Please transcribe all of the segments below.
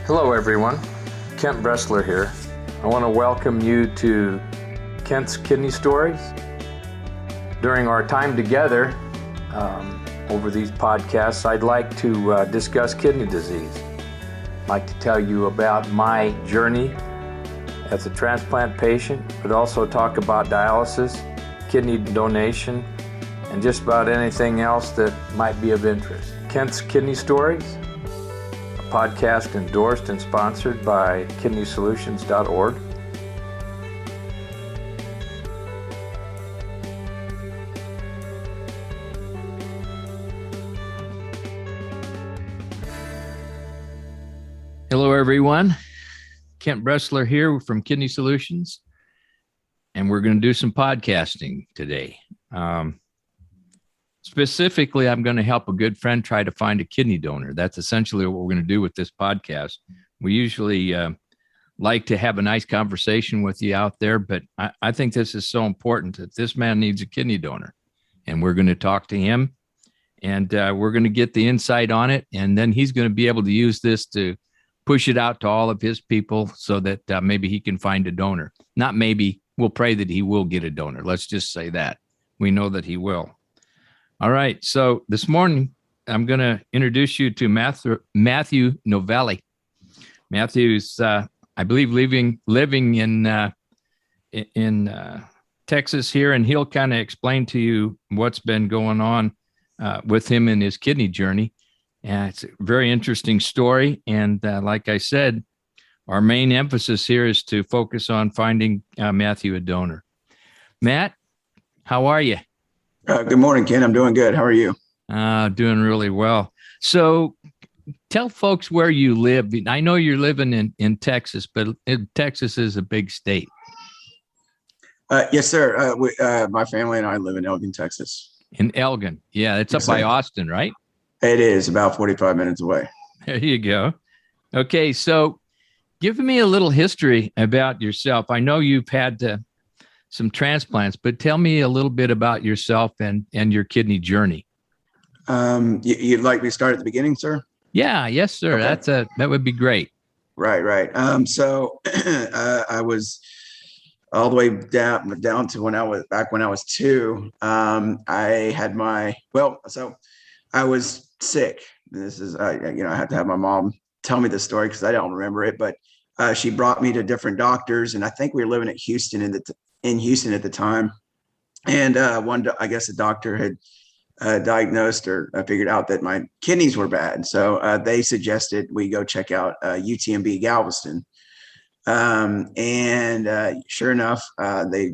Hello everyone, Kent.Bressler here. I want to welcome you to Kent's Kidney Stories. During our time together over these podcasts, I'd like to discuss kidney disease. I'd like to tell you about my journey as a transplant patient, but also talk about dialysis, kidney donation, and just about anything else that might be of interest. Kent's Kidney Stories, podcast endorsed and sponsored by kidneysolutions.org. Hello, everyone. Kent.Bressler here from Kidney Solutions, and we're going to do some podcasting today. Specifically, I'm going to help a good friend try to find a kidney donor. That's essentially what we're going to do with this podcast. We usually like to have a nice conversation with you out there, but I think this is so important that this man needs a kidney donor. And we're going to talk to him, and we're going to get the insight on it. And then he's going to be able to use this to push it out to all of his people so that maybe he can find a donor. Not maybe, we'll pray that he will get a donor. Let's just say that. We know that he will. All right. So this morning, I'm going to introduce you to Mathew Novelli. Mathew's, I believe, living in Texas here, and he'll kind of explain to you what's been going on with him in his kidney journey. And it's a very interesting story. And like I said, our main emphasis here is to focus on finding Mathew a donor. Matt, how are you? Good morning, Ken. I'm doing good. How are you? Doing really well. So tell folks where you live. I know you're living in Texas, but Texas is a big state. Yes, sir. My family and I live in Elgin, Texas. In Elgin. Yeah, it's up by Austin, right? It is about 45 minutes away. There you go. Okay, so give me a little history about yourself. I know you've had some transplants, but tell me a little bit about yourself and your kidney journey. You'd like me to start at the beginning, sir? Yeah, yes, sir. Okay. That would be great. Right. So I was all the way down to when I was 2. I had I was sick. This is I had to have my mom tell me the story because I don't remember it, but she brought me to different doctors, and I think we were living in Houston at the time. And I guess the doctor had diagnosed or figured out that my kidneys were bad. So they suggested we go check out UTMB Galveston. And sure enough, they,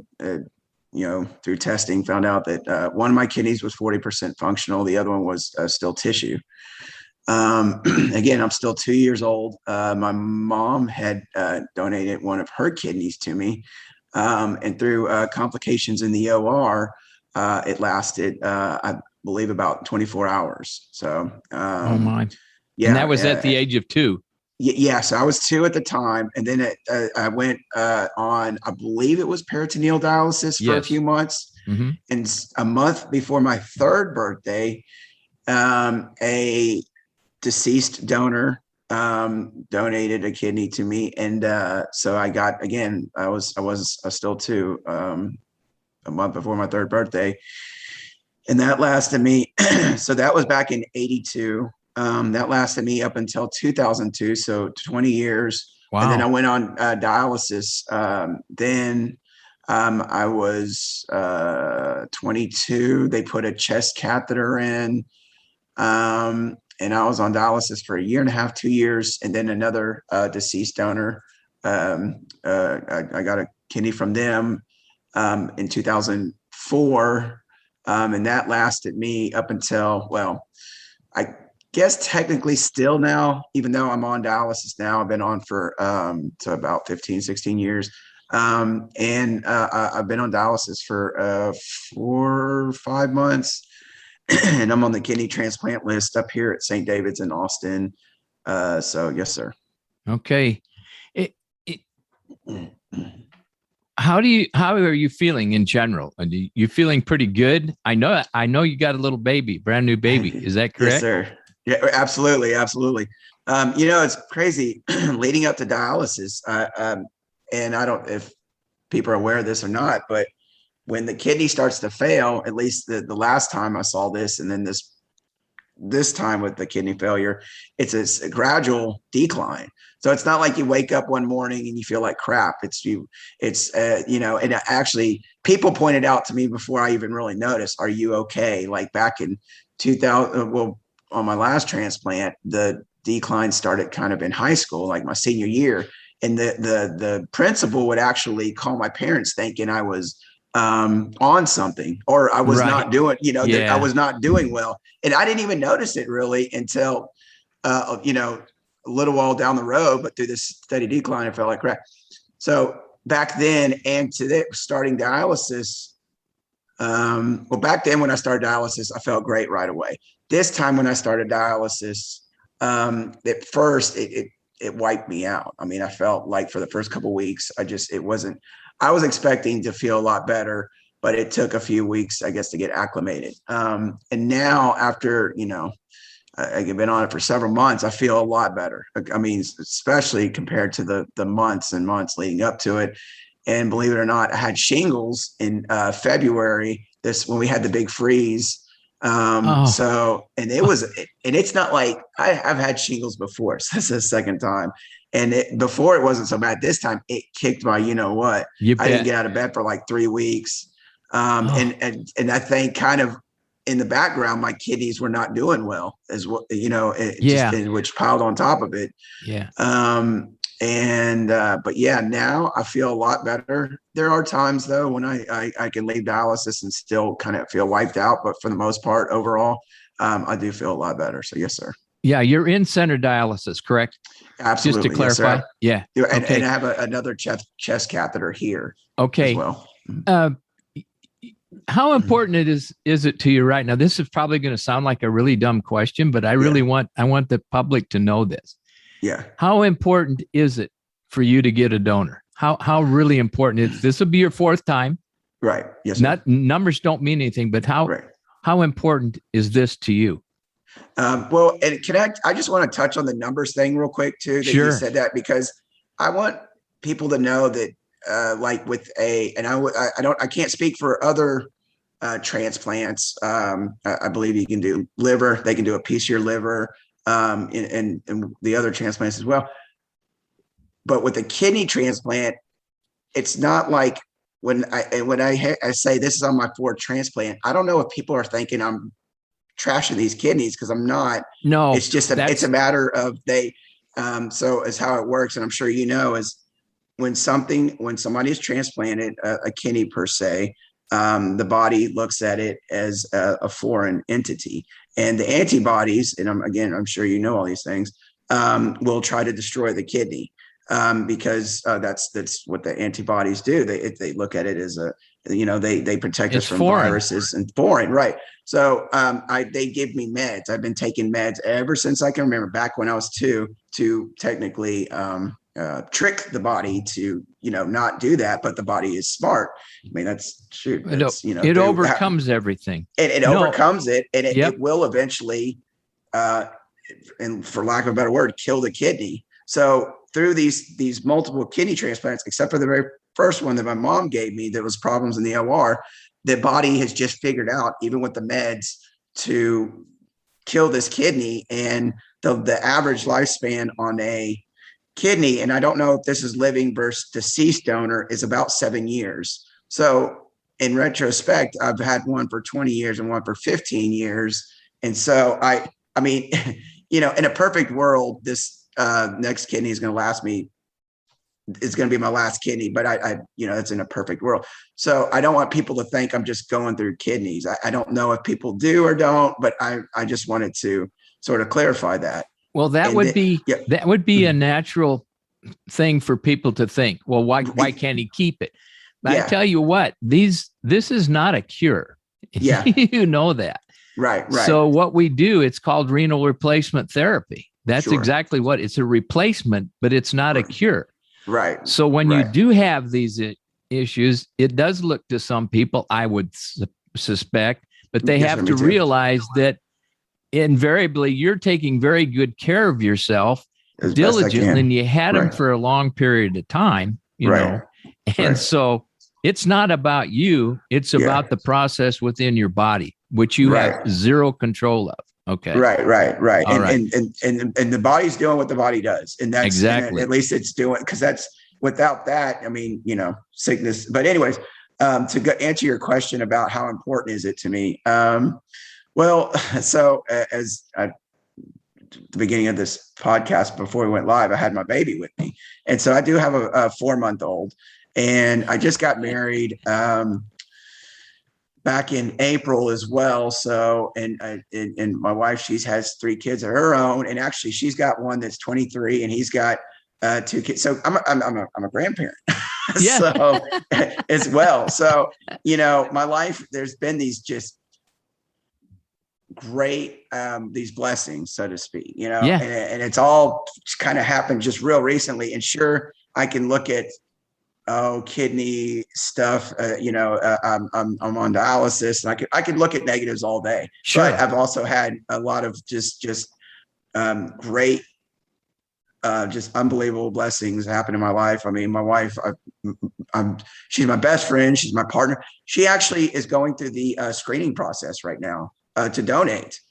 through testing found out that one of my kidneys was 40% functional. The other one was still tissue. Again, I'm still 2 years old. My mom had donated one of her kidneys to me. And through complications in the OR, it lasted, I believe, about 24 hours. So, oh my, yeah, and that was at the age of 2. Yes, I was 2 at the time, and then I went on, I believe it was peritoneal dialysis for a few months, and a month before my 3rd birthday, a deceased donor donated a kidney to me, and so I got, again, I was still 2 a month before my 3rd birthday, and that lasted me so that was back in 82. That lasted me up until 2002, so 20 years. Wow. And then I went on dialysis. Then I was 22. They put a chest catheter in. And I was on dialysis for 1.5 years, 2 years, and then another deceased donor. I got a kidney from them in 2004, and that lasted me up until, I guess technically still now, even though I'm on dialysis now. I've been on for so about 15, 16 years. And I've been on dialysis for 4 or 5 months. And I'm on the kidney transplant list up here at St. David's in Austin. So yes, sir. Okay. How are you feeling in general? Are you feeling pretty good? I know you got a little baby, brand new baby. Is that correct? Yes, sir. Yeah, absolutely. It's crazy leading up to dialysis. And I don't, if people are aware of this or not, but when the kidney starts to fail, at least the last time I saw this, and then this time with the kidney failure, it's a gradual decline. So it's not like you wake up one morning and you feel like crap. And actually people pointed out to me before I even really noticed, are you okay? Like back in 2000, well, on my last transplant, the decline started kind of in high school, like my senior year. And the principal would actually call my parents thinking I was on something, or I was not doing, that I was not doing well. And I didn't even notice it really until, a little while down the road, but through this steady decline, I felt like crap. So back then and today, starting dialysis, back then when I started dialysis, I felt great right away. This time when I started dialysis, at first it wiped me out. I mean, I felt like for the first couple of weeks, I was expecting to feel a lot better, but it took a few weeks, I guess, to get acclimated. And now after, I've been on it for several months, I feel a lot better. I mean, especially compared to the months and months leading up to it. And believe it or not, I had shingles in February, when we had the big freeze. So, and it's not like I've had shingles before. So this is the second time. And before it wasn't so bad. This time it kicked my, I didn't get out of bed for like 3 weeks. And I think kind of in the background, my kidneys were not doing well as well, which piled on top of it. Yeah. But now I feel a lot better. There are times though, when I can leave dialysis and still kind of feel wiped out, but for the most part, overall, I do feel a lot better. So yes, sir. Yeah. You're in center dialysis, correct? Absolutely. Just to clarify. Yes, yeah. And I have another chest catheter here. Okay. As well. How important is it to you right now? This is probably going to sound like a really dumb question, but I really want the public to know this. Yeah. How important is it for you to get a donor? How really important is this? Will be your fourth time. Right. Yes. Not numbers don't mean anything, but how important is this to you? And I just want to touch on the numbers thing real quick too, that you said that, because I want people to know that, I can't speak for other transplants. I believe you can do liver, they can do a piece of your liver, and the other transplants as well. But with a kidney transplant, it's not like when I say this is on my fourth transplant, I don't know if people are thinking I'm trashing these kidneys, because I'm not. No, it's just it's a matter of so is how it works. And I'm sure is when somebody is transplanted a kidney per se, the body looks at it as a foreign entity, and the antibodies, and I'm sure all these things, will try to destroy the kidney, because that's what the antibodies do. They look at it as they protect us from viruses and foreign, right? So they give me meds. I've been taking meds ever since I can remember, back when I was 2, to technically trick the body to not do that, but the body is smart. I mean, it overcomes everything. It overcomes it, and it will eventually, and for lack of a better word, kill the kidney. So through these multiple kidney transplants, except for the very first one that my mom gave me that was problems in the OR, the body has just figured out, even with the meds, to kill this kidney. And the average lifespan on a kidney, and I don't know if this is living versus deceased donor, is about 7 years. So in retrospect, I've had one for 20 years and one for 15 years. And so I mean, in a perfect world, this next kidney is going to last me. It's going to be my last kidney, but it's in a perfect world. So I don't want people to think I'm just going through kidneys. I don't know if people do or don't, but I just wanted to sort of clarify that. Well, that would be a natural thing for people to think. Well, why can't he keep it? But I tell you what, this is not a cure. Yeah. You know that. Right. So what we do, it's called renal replacement therapy. That's exactly what it's a replacement, but it's not a cure. Right. So when you do have these issues, it does look to some people, I would suspect, but they have to realize that invariably you're taking very good care of yourself As best I diligently, can. and you had them Right. for a long period of time, Right. and Right. so it's not about you, it's Yeah. about the process within your body, which you have Right. zero control of. Okay. Right. All And, right. and the body's doing what the body does. And Exactly. at least it's doing, because that's, without that, I mean, sickness. But anyways, answer your question about how important is it to me? Well, so as at the beginning of this podcast, before we went live, I had my baby with me. And so I do have a 4-month-old, and I just got married back in April as well. So, and my wife, she has 3 kids of her own, and actually she's got one that's 23, and he's got 2 kids. So I'm a grandparent. Yeah. So as well. So, my life, there's been these just great, these blessings, so to speak, Yeah. and it's all kind of happened just real recently. And sure, I can look at, kidney stuff, I'm on dialysis, and I could look at negatives all day. Sure. But I've also had a lot of just great, just unbelievable blessings happen in my life. I mean, my wife, she's my best friend. She's my partner. She actually is going through the screening process right now to donate,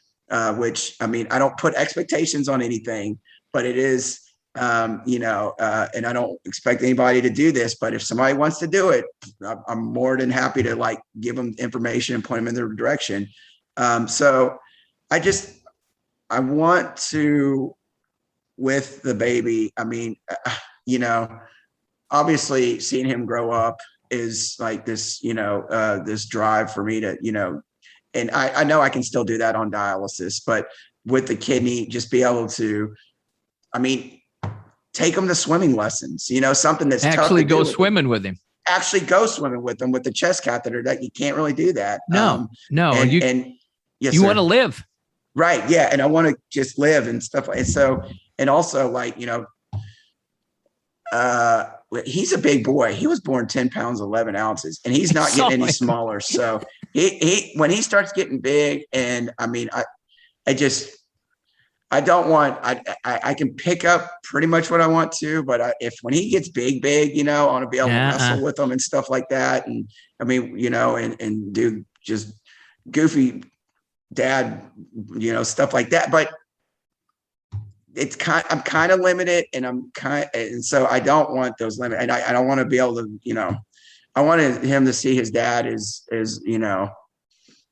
which, I mean, I don't put expectations on anything, but it is, and I don't expect anybody to do this, but if somebody wants to do it, I'm more than happy to give them information and point them in their direction. So I want to, with the baby, I mean, obviously seeing him grow up is like this, this drive for me to, and I know I can still do that on dialysis, but with the kidney, just be able to, I mean, take them to swimming lessons, something that's actually go swimming with him. Actually go swimming with them with the chest catheter. That you can't really do that. No. And yes, you sir. want to live. Right. Yeah. And I want to just live and stuff. And so, and also he's a big boy. He was born 10 pounds, 11 ounces, and he's not getting any smaller. So he when he starts getting big, and I mean, I don't want, I can pick up pretty much what I want to, but when he gets big, I want to be able to wrestle with him and stuff like that. And I mean, and do just goofy dad, stuff like that. But I'm kind of limited, and and so I don't want those limits. And I don't want to be able to, I wanted him to see his dad as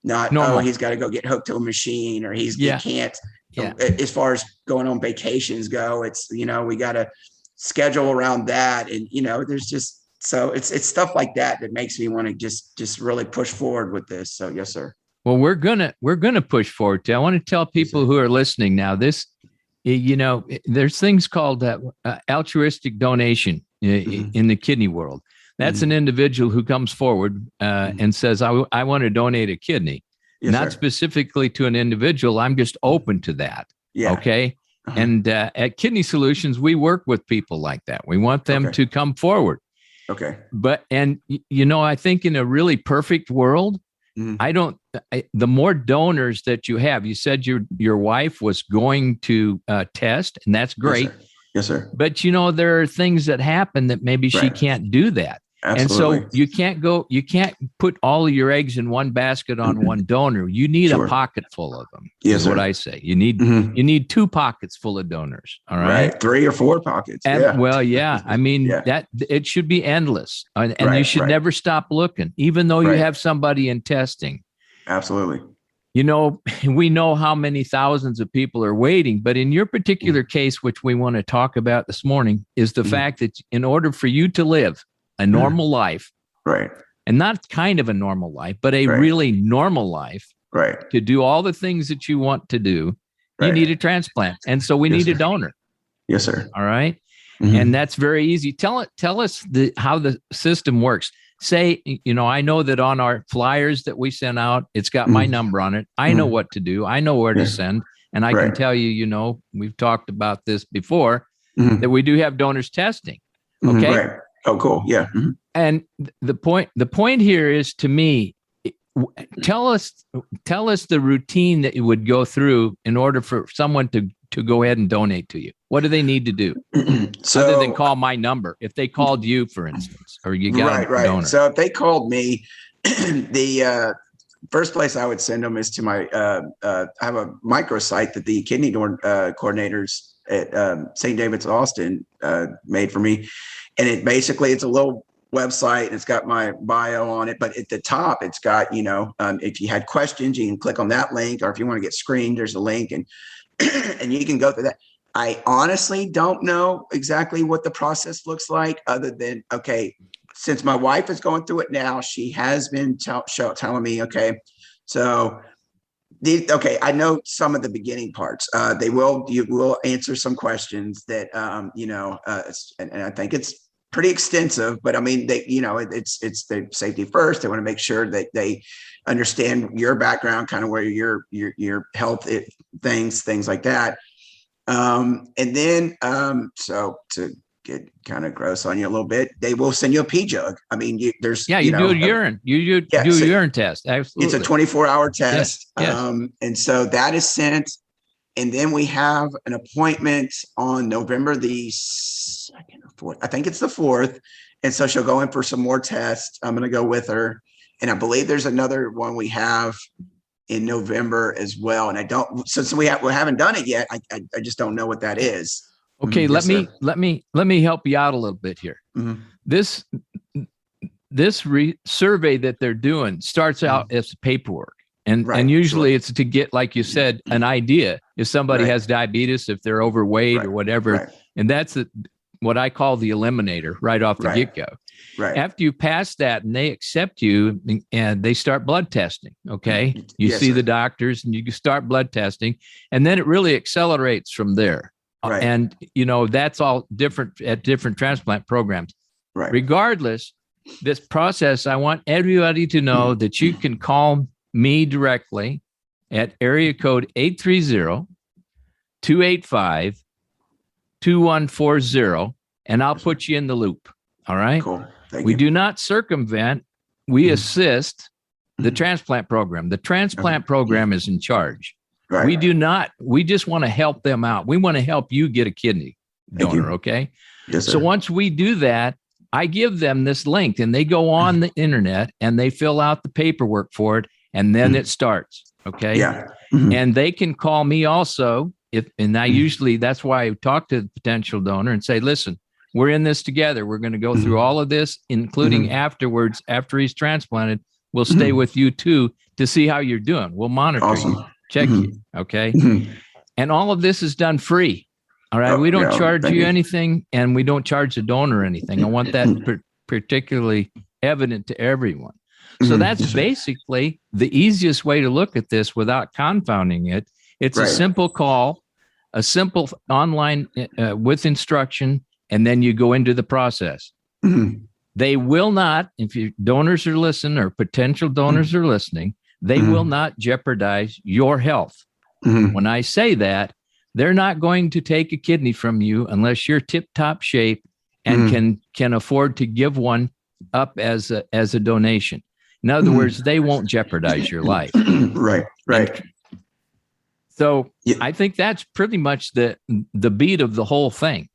not normal. He's got to go get hooked to a machine, or he can't. Yeah. As far as going on vacations go, it's, we got to schedule around that. And, there's just, so it's stuff like that makes me want to just really push forward with this. So, yes, sir. Well, we're going to push forward too. I want to tell people who are listening now, this, there's things called altruistic donation in the kidney world. That's an individual who comes forward and says, I want to donate a kidney. Yes, not specifically to an individual. I'm just open to that. Yeah. Okay. Uh-huh. And at Kidney Solutions, we work with people like that. We want them to come forward. Okay. But, I think in a really perfect world, the more donors that you have, you said your wife was going to test, and that's great. Yes, sir. But, there are things that happen that maybe she can't do that. Absolutely. And so you can't put all of your eggs in one basket on one donor. You need a pocket full of them. Yes, is what I say. You need 2 pockets full of donors. All right. 3 or 4 pockets. And, well, yeah. I mean, that it should be endless, and you should never stop looking, even though you have somebody in testing. Absolutely. We know how many thousands of people are waiting, but in your particular case, which we want to talk about this morning, is the fact that in order for you to live a normal life, right, and not kind of a normal life, but a really normal life, right, to do all the things that you want to do, you need a transplant. And so we need a donor. Yes, sir. All right. And that's very easy. Tell us how the system works. Say, I know that on our flyers that we send out, it's got my number on it. I know what to do. I know where to send. And I can tell you, we've talked about this before, that we do have donors testing. Okay. Right. Oh, cool. Yeah. And the point here is, to me, tell us the routine that you would go through in order for someone to go ahead and donate to you. What do they need to do So, other than call my number? If they called you, for instance, or you got a donor. So if they called me, the first place I would send them is to my, I have a microsite that the kidney donor coordinators at St. David's Austin made for me. And it's a little website and it's got my bio on it, but at the top it's got, if you had questions, you can click on that link, or if you want to get screened, there's a link, and and you can go through that. I honestly don't know exactly what the process looks like, other than, okay, since my wife is going through it now, she has been telling me, okay, so I know some of the beginning parts. You will answer some questions that, and I think it's pretty extensive, but I mean, it's the safety first. They want to make sure that they understand your background, kind of where your health things like that. And then, so to get kind of gross on you a little bit, they will send you a pee jug. I mean, you do a urine, do a urine test. Absolutely. It's a 24-hour test. Yes. And so that is sent. And then we have an appointment on November the 2nd or 4th. I think it's the 4th. And so she'll go in for some more tests. I'm going to go with her. And I believe there's another one we have in November as well. And since we haven't done it yet, I just don't know what that is. Okay. Let me help you out a little bit here. Mm-hmm. This survey that they're doing starts out as paperwork. And usually it's to get, like you said, an idea if somebody has diabetes, if they're overweight or whatever. Right. And that's what I call the eliminator right off the get-go. Right. After you pass that and they accept you, and they start blood testing, okay? You see the doctors and you start blood testing, and then it really accelerates from there. Right. And, that's all different at different transplant programs. Right. Regardless, this process, I want everybody to know that you can call me directly at area code 830-285-2140, and I'll put you in the loop. All right. Cool. We do not circumvent. We assist the transplant program. The transplant program is in charge. Right. We do not. We just want to help them out. We want to help you get a kidney donor. Okay. Yes, sir. So once we do that, I give them this link, and they go on the internet and they fill out the paperwork for it, and then it starts. Okay. Yeah. And they can call me also. Usually that's why I talk to the potential donor and say, listen, we're in this together. We're going to go through all of this, including afterwards, after he's transplanted. We'll stay with you too to see how you're doing. We'll monitor you, check you. Okay. And all of this is done free. All right. We don't charge you anything, and we don't charge the donor anything. I want that particularly evident to everyone. So that's basically the easiest way to look at this without confounding it. It's a simple call, a simple online with instruction, and then you go into the process. They will not, if your donors are listening or potential donors are listening, they will not jeopardize your health. When I say that, they're not going to take a kidney from you unless you're tip-top shape and can afford to give one up as a donation. In other words, they won't jeopardize your life. Right. So I think that's pretty much the beat of the whole thing.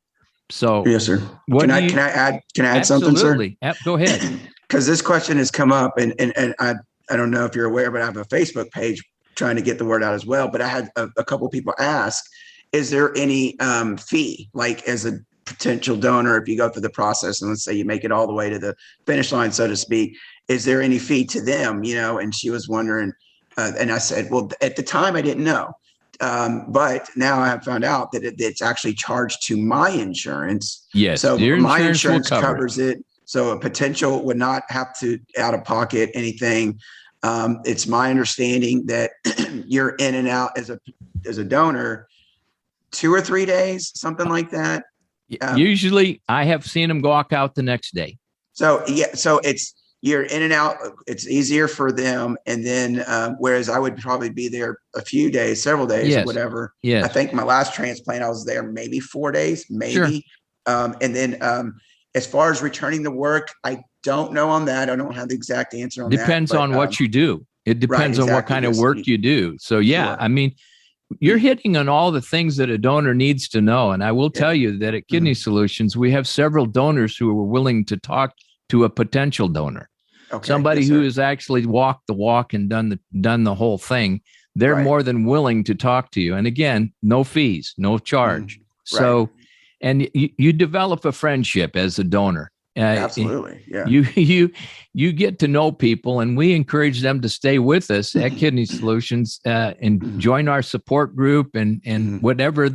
So yes, sir. Can I add something, sir? Absolutely. Go ahead. Because this question has come up, and I don't know if you're aware, but I have a Facebook page trying to get the word out as well. But I had a couple of people ask, is there any fee, like as a potential donor, if you go through the process and let's say you make it all the way to the finish line, so to speak, is there any fee to them? And she was wondering, and I said, well, at the time I didn't know. But now I have found out that it's actually charged to my insurance. Yes. So my insurance covers it. So a potential would not have to out of pocket anything. It's my understanding that you're in and out as a donor 2 or 3 days, something like that. Usually I have seen them walk out the next day. So you're in and out. It's easier for them. And then, whereas I would probably be there a few days, several days or whatever. Yes. I think my last transplant, I was there maybe 4 days, maybe. Sure. And then as far as returning to work, I don't know on that. I don't have the exact answer on that. Depends on what you do. It depends on what kind of work you do. So yeah, Sure. I mean, you're hitting on all the things that a donor needs to know. And I will tell you that at Kidney Solutions, we have several donors who are willing to talk to a potential donor. Okay. Somebody who has actually walked the walk and done the whole thing. They're more than willing to talk to you. And again, no fees, no charge. So, and you develop a friendship as a donor. Absolutely. Yeah. You get to know people, and we encourage them to stay with us at Kidney Solutions and join our support group and whatever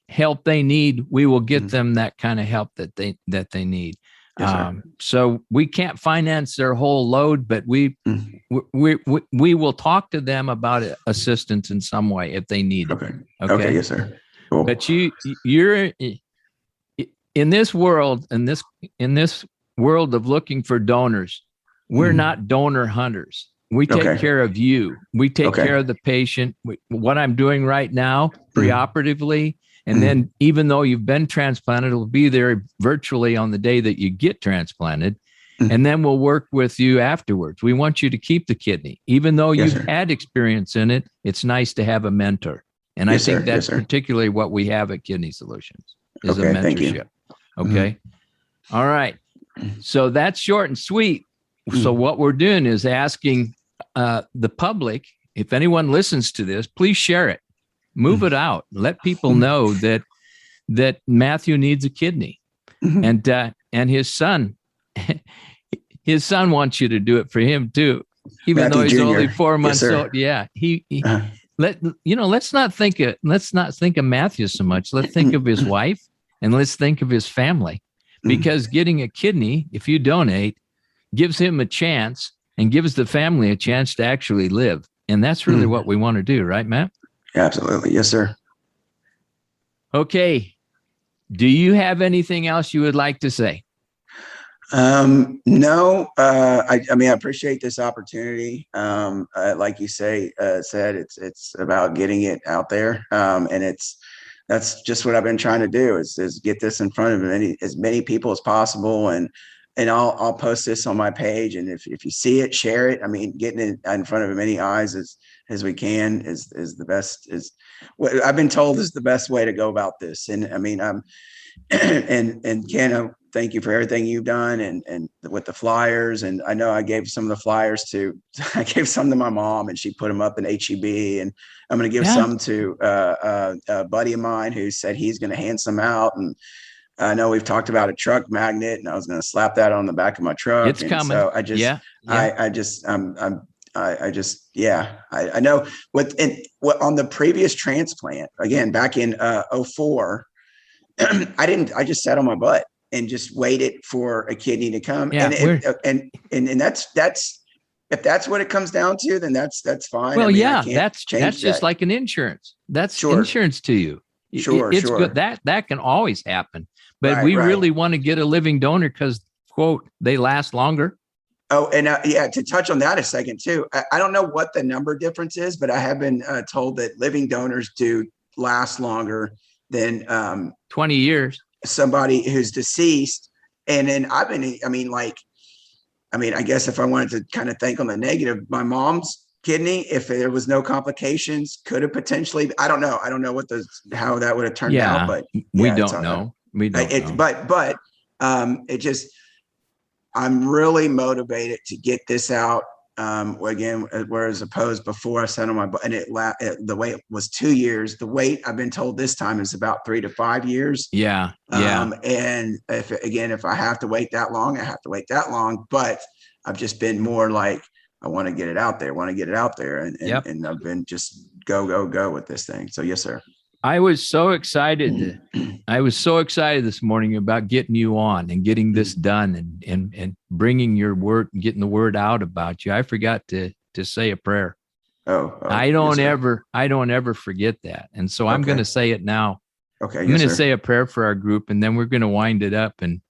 help they need, we will get them that kind of help that they need. Yes, so we can't finance their whole load, but we will talk to them about assistance in some way if they need it. Okay. Yes, sir. Cool. But you're in this world, in this world of looking for donors, we're not donor hunters. We take care of you. We take care of the patient. What I'm doing right now, preoperatively, and then even though you've been transplanted, it'll be there virtually on the day that you get transplanted. And then we'll work with you afterwards. We want you to keep the kidney. Even though you've had experience in it, it's nice to have a mentor. And I think that's particularly what we have at Kidney Solutions is a mentorship. Okay. All right. So that's short and sweet. So what we're doing is asking the public, if anyone listens to this, please share it. Move it out. Let people know that Mathew needs a kidney. And his son wants you to do it for him too, even Mathew though he's Jr. only 4 months old. Yeah. Let's not think of Mathew so much. Let's think of his wife and let's think of his family, because getting a kidney, if you donate, gives him a chance and gives the family a chance to actually live. And that's really what we want to do. Right, Matt? Absolutely. Yes, sir. Okay. Do you have anything else you would like to say? No, I mean, I appreciate this opportunity. Like you said, it's about getting it out there. And that's just what I've been trying to do is get this in front of as many people as possible. And I'll post this on my page. And if you see it, share it. I mean, getting it in front of as many eyes as we can is the best, is what I've been told is the best way to go about this. And I mean, and Ken, thank you for everything you've done and with the flyers. And I know I gave some of the flyers I gave some to my mom and she put them up in HEB, and I'm going to give some to a buddy of mine who said he's going to hand some out. And I know we've talked about a truck magnet, and I was going to slap that on the back of my truck. It's coming. So I know what on the previous transplant, again, back in 2004, I just sat on my butt and just waited for a kidney to come. Yeah, and that's if that's what it comes down to, then that's fine. Well, that's just like an insurance. That's insurance to you. It's good. That can always happen. But we really want to get a living donor because, quote, they last longer. Oh, and to touch on that a second too, I don't know what the number difference is, but I have been told that living donors do last longer than 20 years. Somebody who's deceased. And then I guess if I wanted to kind of think on the negative, my mom's kidney, if there was no complications, could have potentially, I don't know how that would have turned out, but we don't know. But I'm really motivated to get this out. Again, whereas opposed before I sat on my butt, and the wait was 2 years. The wait, I've been told this time, is about 3 to 5 years. Yeah. And if I have to wait that long, I have to wait that long. But I've just been more like, I want to get it out there, and I've been just go with this thing. So yes, sir. I was so excited. I was so excited this morning about getting you on and getting this done and bringing your word, getting the word out about you. I forgot to say a prayer. I don't ever forget that. And so I'm going to say it now. Okay. I'm going to say a prayer for our group, and then we're going to wind it up, and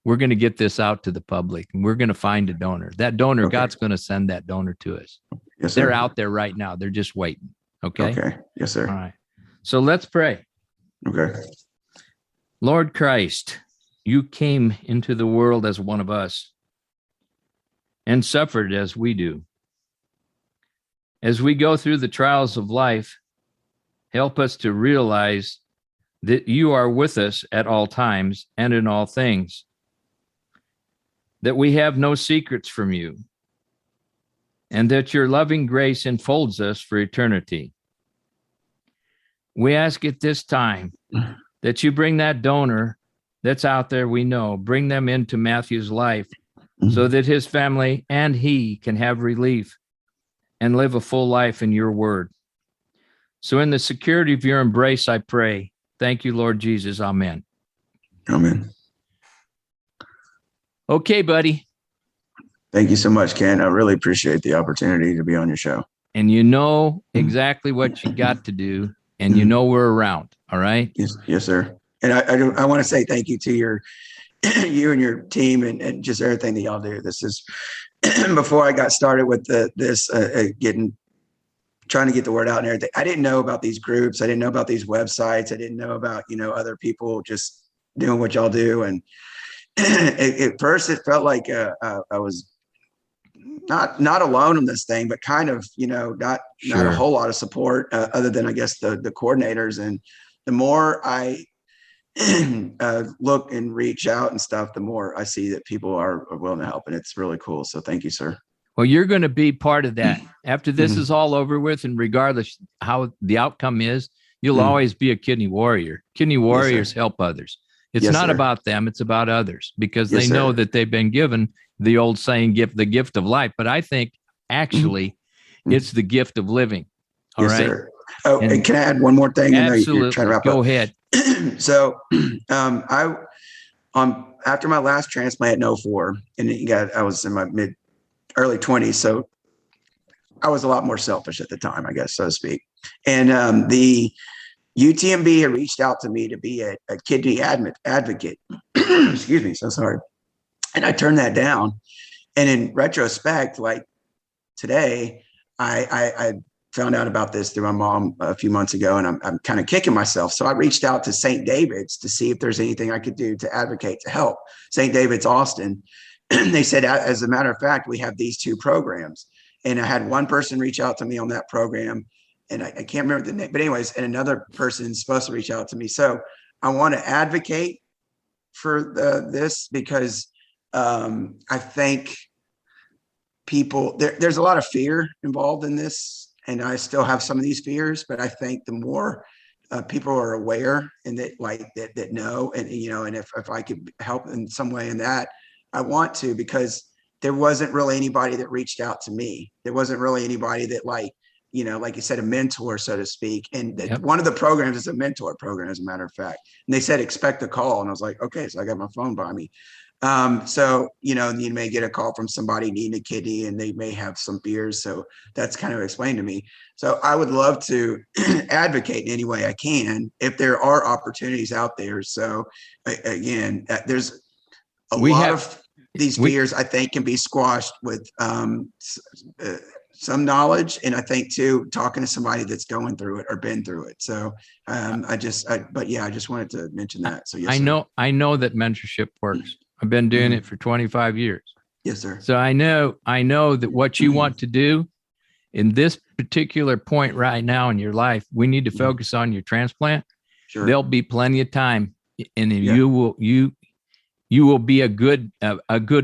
we're going to get this out to the public, and we're going to find a donor. That donor, God's going to send that donor to us. Yes, sir. They're out there right now. They're just waiting. Okay. Okay. Yes, sir. All right. So let's pray. Okay. Lord Christ, you came into the world as one of us and suffered as we do. As we go through the trials of life, help us to realize that you are with us at all times and in all things, that we have no secrets from you, and that your loving grace enfolds us for eternity. We ask at this time that you bring that donor that's out there, we know, bring them into Mathew's life so that his family and he can have relief and live a full life in your word. So in the security of your embrace, I pray. Thank you, Lord Jesus. Amen. Amen. Okay, buddy. Thank you so much, Ken. I really appreciate the opportunity to be on your show. And you know exactly what you got to do, and you know we're around. All right. Yes, sir. And I want to say thank you to you and your team and just everything that y'all do. This is before I got started with trying to get the word out and everything. I didn't know about these groups. I didn't know about these websites. I didn't know about, other people just doing what y'all do. And at first it felt like I was not alone in this thing, but kind of, not a whole lot of support other than, I guess, the coordinators. And the more I look and reach out and stuff, the more I see that people are willing to help. And it's really cool. So thank you, sir. Well, you're going to be part of that. After this is all over with, and regardless how the outcome is, you'll always be a kidney warrior. Kidney warriors help others. It's not about them. It's about others, because they know that they've been given the old saying, the gift of life. But I think actually it's the gift of living. All right. Sir. Oh, and can I add one more thing? Absolutely. You're trying to wrap Go up. ahead. So after my last transplant in 2004, and I was in my early 20s. So I was a lot more selfish at the time, I guess, so to speak. And the UTMB had reached out to me to be a kidney advocate. Excuse me. So sorry. And I turned that down. And in retrospect, like today, I found out about this through my mom a few months ago, and I'm kind of kicking myself. So I reached out to St. David's to see if there's anything I could do to advocate, to help. St. David's Austin. They said, as a matter of fact, we have these two programs. And I had one person reach out to me on that program, and I can't remember the name, but anyways, and another person is supposed to reach out to me. So I want to advocate for this because I think people, there's a lot of fear involved in this, and I still have some of these fears, but I think the more people are aware and that know, and, and if I could help in some way in that, I want to, because there wasn't really anybody that reached out to me. There wasn't really anybody that like you said, a mentor, so to speak. And one of the programs is a mentor program, as a matter of fact. And they said, expect a call. And I was like, okay, so I got my phone by me. So, you may get a call from somebody needing a kidney, and they may have some fears. So that's kind of explained to me. So I would love to advocate in any way I can if there are opportunities out there. So again, there's a lot of these fears, I think, can be squashed with some knowledge. And I think too, talking to somebody that's going through it or been through it. So I just wanted to mention that. So yes, I know that mentorship works. I've been doing it for 25 years. Yes, sir. So I know that what you want to do in this particular point right now in your life, we need to focus on your transplant. Sure. There'll be plenty of time, and you will be a good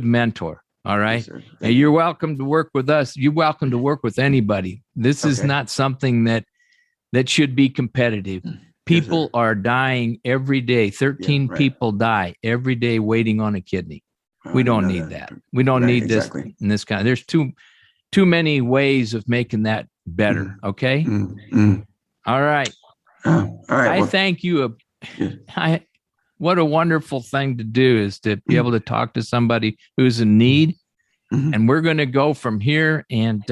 mentor. All right. Yes, and you're welcome to work with us. You're welcome to work with anybody. This is not something that should be competitive. People are dying every day. 13 people die every day waiting on a kidney. We don't need that. We don't need this in this kind. There's too many ways of making that better. Okay. All right. All right. I thank you. What a wonderful thing to do is to be able to talk to somebody who's in need. And we're going to go from here and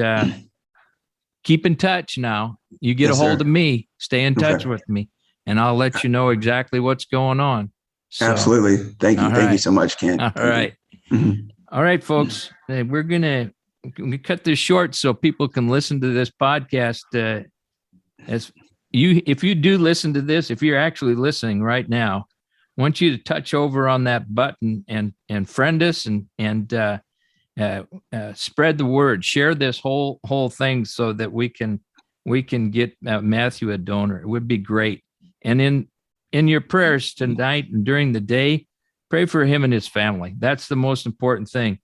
keep in touch now. You get a hold of me, stay in touch with me, and I'll let you know exactly what's going on. So, absolutely. Thank you. Thank you so much, Ken. All right. All right, folks. We're going to cut this short so people can listen to this podcast. If you do listen to this, if you're actually listening right now, I want you to touch over on that button and friend us and Spread the word, share this whole thing so that we can get Mathew a donor. It would be great. And in your prayers tonight and during the day, pray for him and his family. That's the most important thing.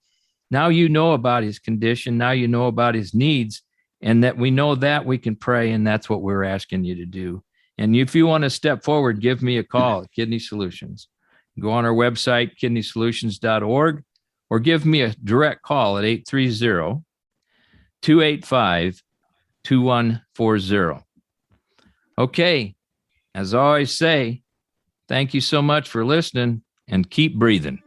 Now you know about his condition. Now you know about his needs, and that we know that we can pray, and that's what we're asking you to do. And if you want to step forward, give me a call at Kidney Solutions. Go on our website, kidneysolutions.org, or give me a direct call at 830-285-2140. Okay, as I always say, thank you so much for listening, and keep breathing.